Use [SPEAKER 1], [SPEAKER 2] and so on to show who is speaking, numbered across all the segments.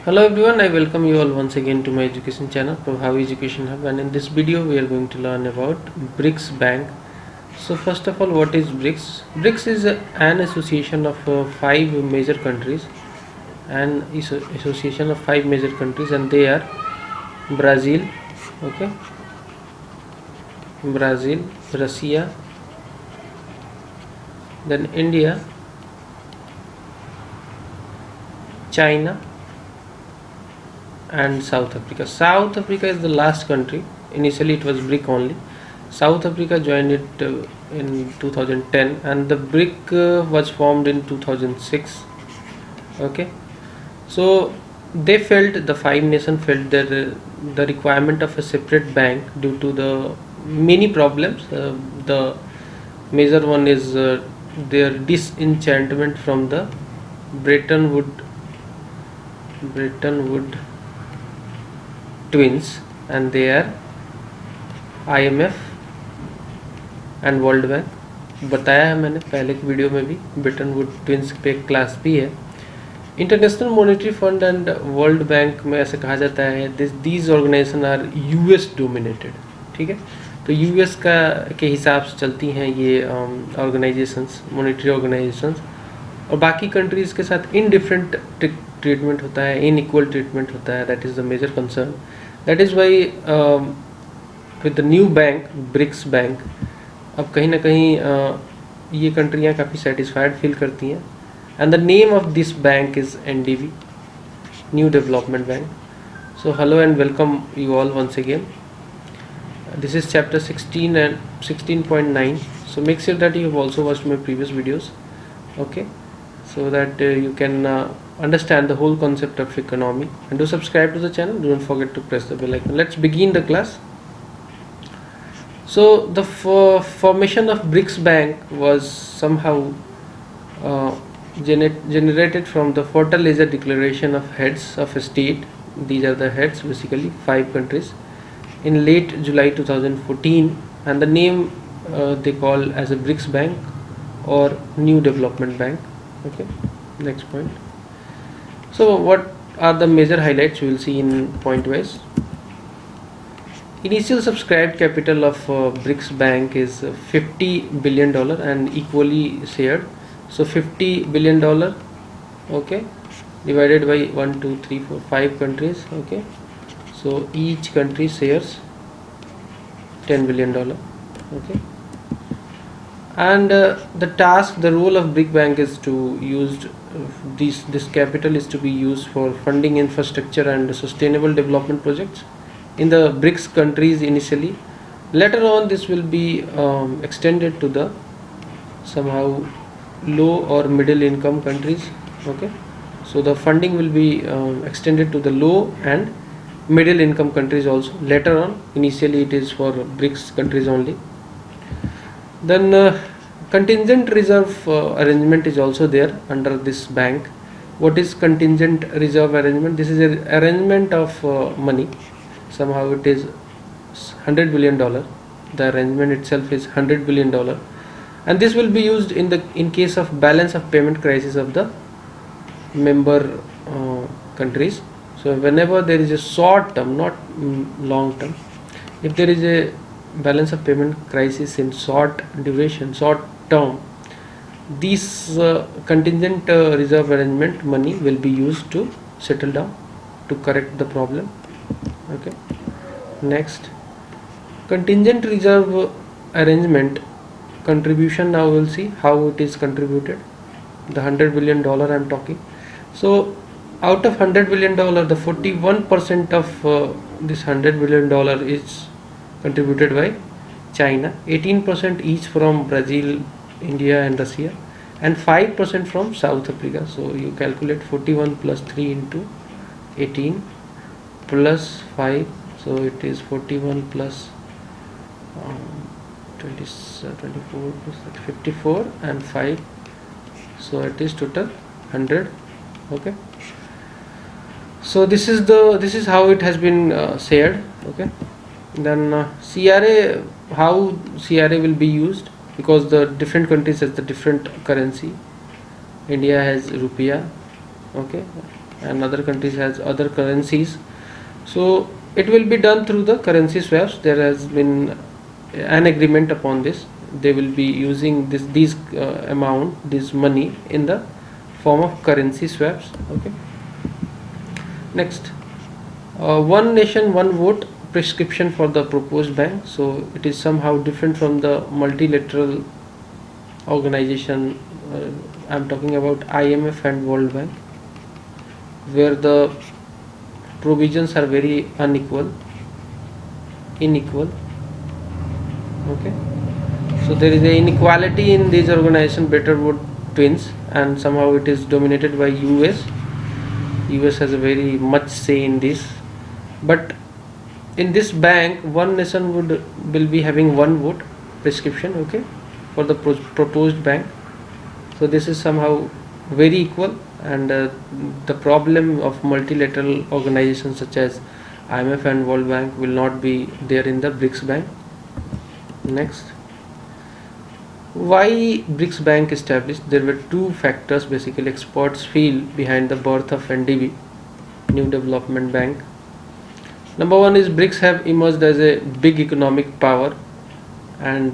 [SPEAKER 1] Hello everyone, I welcome you all once again to my education channel PRABHAVI Education Hub, and in this video we are going to learn about Brics Bank. So first of all, what is Brics? Brics is an association of five major countries, and association of five major countries, and they are Brazil, okay, Brazil, Russia, then India, China, and South Africa. South Africa is the last country. Initially it was BRIC only. South Africa joined it in 2010, and the BRIC was formed in 2006. Okay, so they felt, the five nations felt that the requirement of a separate bank due to the many problems. The major one is their disenchantment from the Bretton Woods twins, and they are IMF and world bank. बताया है मैंने पहले की video में भी, Britain would twins पे एक class भी है। International monetary fund and world bank में ऐसे कहा जाता है these organization are US dominated, ठीक है। तो यूएस का के हिसाब से चलती हैं ये ऑर्गेनाइजेशंस, मॉनेटरी ऑर्गेनाइजेशंस, और बाकी कंट्रीज़ के साथ इनडिफरेंट ट्रीटमेंट होता है, इनइक्वल ट्रीटमेंट होता है। That is the major concern. That is why with the new bank BRICS bank, अब कहीं ना कहीं ये कंट्रियाँ काफ़ी सेटिस्फाइड फील करती हैं। And the name of this bank is NDB, new development bank. So hello and welcome you all once again. This is chapter 16 and 16.9. So make sure that you have also watched my previous videos, okay, so that you can understand the whole concept of economy, and do subscribe to the channel. Don't forget to press the bell icon. Let's begin the class. So the formation of BRICS Bank was somehow generated from the Fortaleza Declaration of Heads of State. These are the heads, basically 5 countries, in late July 2014, and the name they call as a BRICS Bank or New Development Bank. Okay, next point. So what are the major highlights? We will see in point wise. Initial subscribed capital of BRICS Bank is $50 billion and equally shared. So $50 billion, okay, divided by 1, 2, 3, 4, 5 countries. Okay, so each country shares $10 billion. Okay, and the task, the role of BRIC Bank is to use this capital is to be used for funding infrastructure and sustainable development projects in the BRICS countries initially. Later on this will be extended to the somehow low or middle income countries. Okay, so the funding will be extended to the low and middle income countries also later on. Initially it is for BRICS countries only. Then contingent reserve arrangement is also there under this bank. What is contingent reserve arrangement? This is an arrangement of money. Somehow it is $100 billion. The arrangement itself is $100 billion, and this will be used in case of balance of payment crisis of the member countries. So whenever there is a short term, not long term, if there is a balance of payment crisis in short duration, short term, this contingent reserve arrangement money will be used to settle down, to correct the problem. Okay, next, contingent reserve arrangement contribution. Now we'll see how it is contributed. The $100 billion I am talking. So out of $100 billion, the 41% of this $100 billion is contributed by China, 18% each from Brazil, India and Russia, and 5% from South Africa. So you calculate 41 plus 3 into 18 plus 5, so it is 41 plus 24 plus 54 and 5, so it is total 100. Okay, so this is how it has been shared. Okay, then CRA, how CRA will be used, because the different countries has the different currency. India has rupiah, okay, and other countries has other currencies. So it will be done through the currency swaps. There has been an agreement upon this. They will be using these amount, this money in the form of currency swaps. Okay. Next, one nation, one vote prescription for the proposed bank. So it is somehow different from the multilateral organization. I'm talking about IMF and World Bank, where the provisions are very unequal, inequal. Okay, so there is a inequality in these organizations, Bretton Woods twins, and somehow it is dominated by US. US has a very much say in this, but in this bank, one nation will be having one vote prescription. Okay, for the proposed bank. So this is somehow very equal, and the problem of multilateral organizations such as IMF and World Bank will not be there in the Brics Bank. Next, why Brics Bank established? There were two factors basically experts feel behind the birth of NDB, New Development Bank. Number one is Brics have emerged as a big economic power, and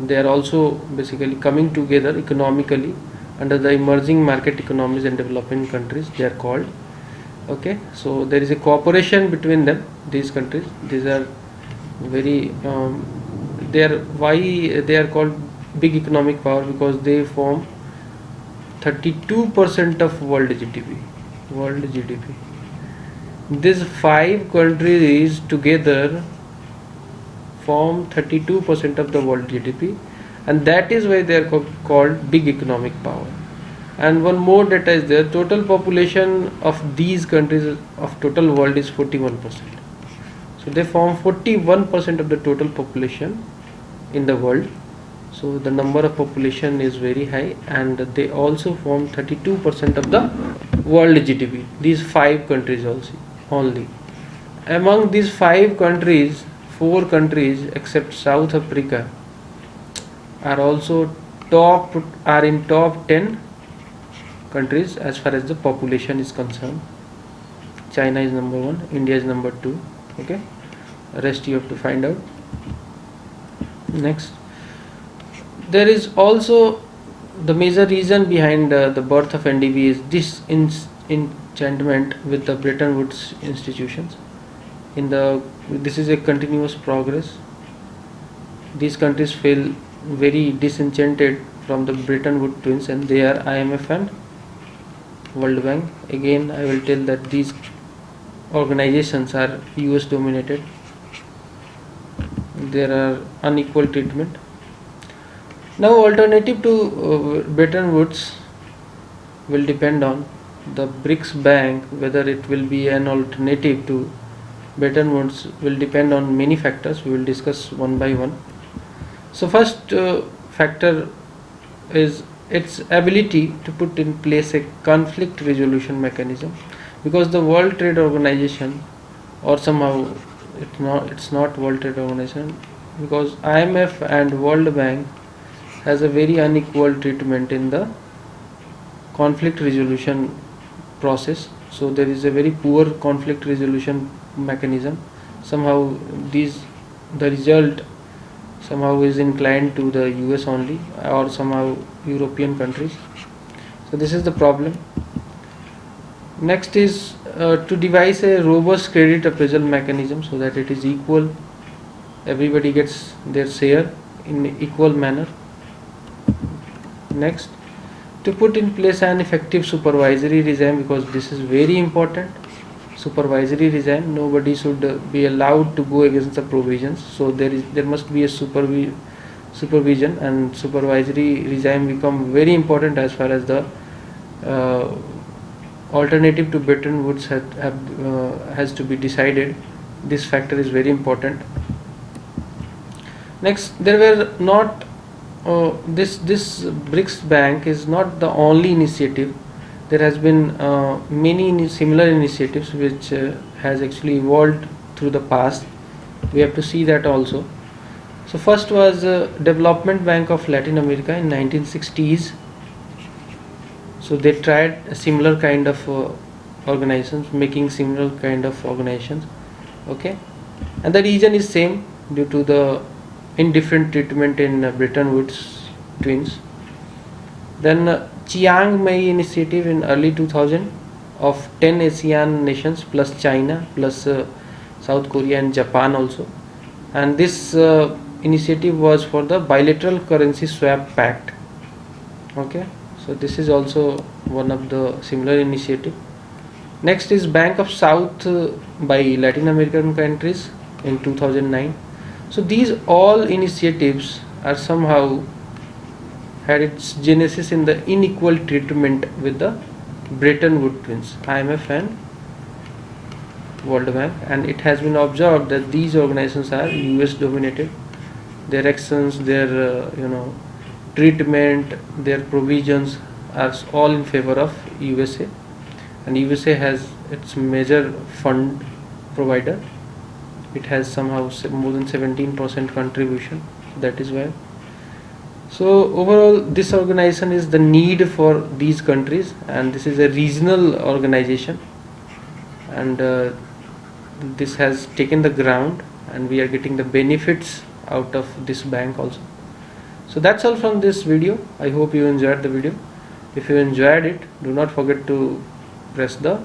[SPEAKER 1] they are also basically coming together economically under the emerging market economies and developing countries, they are called. Okay, so there is a cooperation between them, these countries. These are very why they are called big economic power, because they form 32% of world GDP. These 5 countries together form 32% of the world GDP, and that is why they are called big economic power. And one more data is there: total population of these countries of total world is 41%. So they form 41% of the total population in the world. So the number of population is very high, and they also form 32% of the world GDP. These 5 countries also only. Among these 5 countries, 4 countries except South Africa are also in top 10 countries as far as the population is concerned. China is number 1, India is number 2. Okay, rest you have to find out. Next, there is also the major reason behind the birth of NDB is this enchantment with the Bretton Woods institutions. This is a continuous progress. These countries feel very disenchanted from the Bretton Woods twins, and they are IMF and World Bank. Again, I will tell that these organizations are US dominated. There are unequal treatment. Now, alternative to Bretton Woods will depend on the Brics Bank. Whether it will be an alternative to Bretton Woods will depend on many factors. We will discuss one by one. So first factor is its ability to put in place a conflict resolution mechanism, because the World Trade Organization, or somehow it's not World Trade Organization, because IMF and World Bank has a very unequal treatment in the conflict resolution process. So there is a very poor conflict resolution mechanism. Somehow the result somehow is inclined to the US only, or somehow European countries. So this is the problem. Next is to devise a robust credit appraisal mechanism so that it is equal, everybody gets their share in equal manner. Next, to put in place an effective supervisory regime, because this is very important. Supervisory regime, nobody should be allowed to go against the provisions. So there must be a supervision, and supervisory regime become very important as far as the alternative to Bretton Woods has to be decided. This factor is very important. Next, there were not this Brics Bank is not the only initiative. There has been many similar initiatives which has actually evolved through the past. We have to see that also. So first was Development Bank of Latin America in 1960s. So they tried a similar kind of organizations making similar kind of organizations. Okay, and the reason is same, due to the indifferent treatment in Bretton Woods twins. Then Chiang Mai initiative in early 2000 of 10 ASEAN nations plus China plus South Korea and Japan also, and this initiative was for the bilateral currency swap pact. Okay, so this is also one of the similar initiative. Next is Bank of South by Latin American countries in 2009. So these all initiatives are somehow had its genesis in the unequal treatment with the Bretton Woods twins, IMF and World Bank, and it has been observed that these organizations are US dominated. Their actions, their treatment, their provisions are all in favor of USA, and USA has its major fund provider. It has somehow more than 17% contribution. That is why. So overall, this organization is the need for these countries, and this is a regional organization, and this has taken the ground, and we are getting the benefits out of this bank also. So that's all from this video. I hope you enjoyed the video. If you enjoyed it, do not forget to press the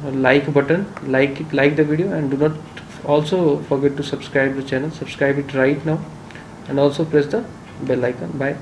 [SPEAKER 1] like button, like the video, and do not also forget to subscribe the channel. Subscribe it right now, and also press the bell icon. Bye.